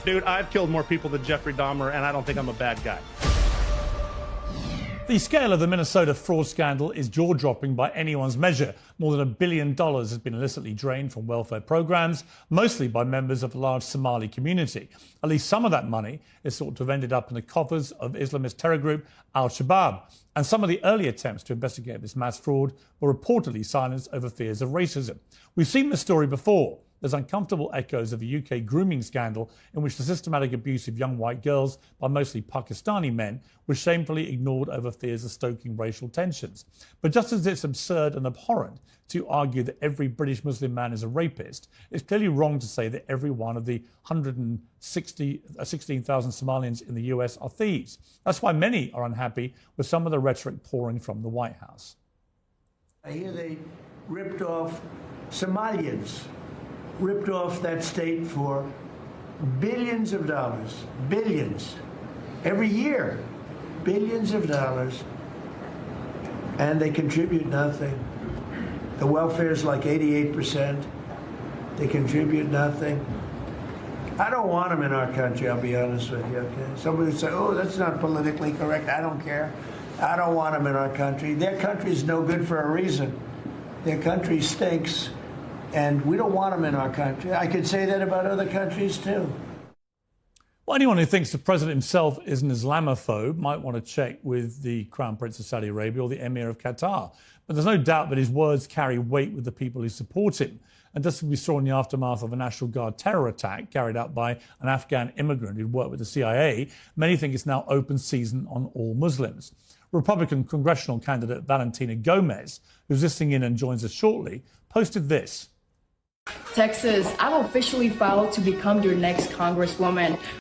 Dude, I've killed more people than Jeffrey Dahmer, and I don't think I'm a bad guy. The scale of the Minnesota fraud scandal is jaw-dropping by anyone's measure. More than $1 billion has been illicitly drained from welfare programs, mostly by members of a large Somali community. At least some of that money is thought to have ended up in the coffers of Islamist terror group Al-Shabaab. And some of the early attempts to investigate this mass fraud were reportedly silenced over fears of racism. We've seen this story before. There's uncomfortable echoes of a UK grooming scandal in which the systematic abuse of young white girls by mostly Pakistani men was shamefully ignored over fears of stoking racial tensions. But just as it's absurd and abhorrent to argue that every British Muslim man is a rapist, it's clearly wrong to say that every one of the 16,000 Somalians in the US are thieves. That's why many are unhappy with some of the rhetoric pouring from the White House. I hear they ripped off Somalians. Ripped off that state for billions of dollars, billions, every year, billions of dollars, and they contribute nothing. The welfare is like 88%. They contribute nothing. I don't want them in our country, I'll be honest with you, okay? Somebody would say, oh, that's not politically correct. I don't care. I don't want them in our country. Their country is no good for a reason. Their country stinks. And we don't want them in our country. I could say that about other countries, too. Well, anyone who thinks the president himself is an Islamophobe might want to check with the Crown Prince of Saudi Arabia or the Emir of Qatar. But there's no doubt that his words carry weight with the people who support him. And just as we saw in the aftermath of a National Guard terror attack carried out by an Afghan immigrant who'd worked with the CIA, many think it's now open season on all Muslims. Republican congressional candidate Valentina Gomez, who's listening in and joins us shortly, posted this. Texas, I've officially filed to become your next Congresswoman.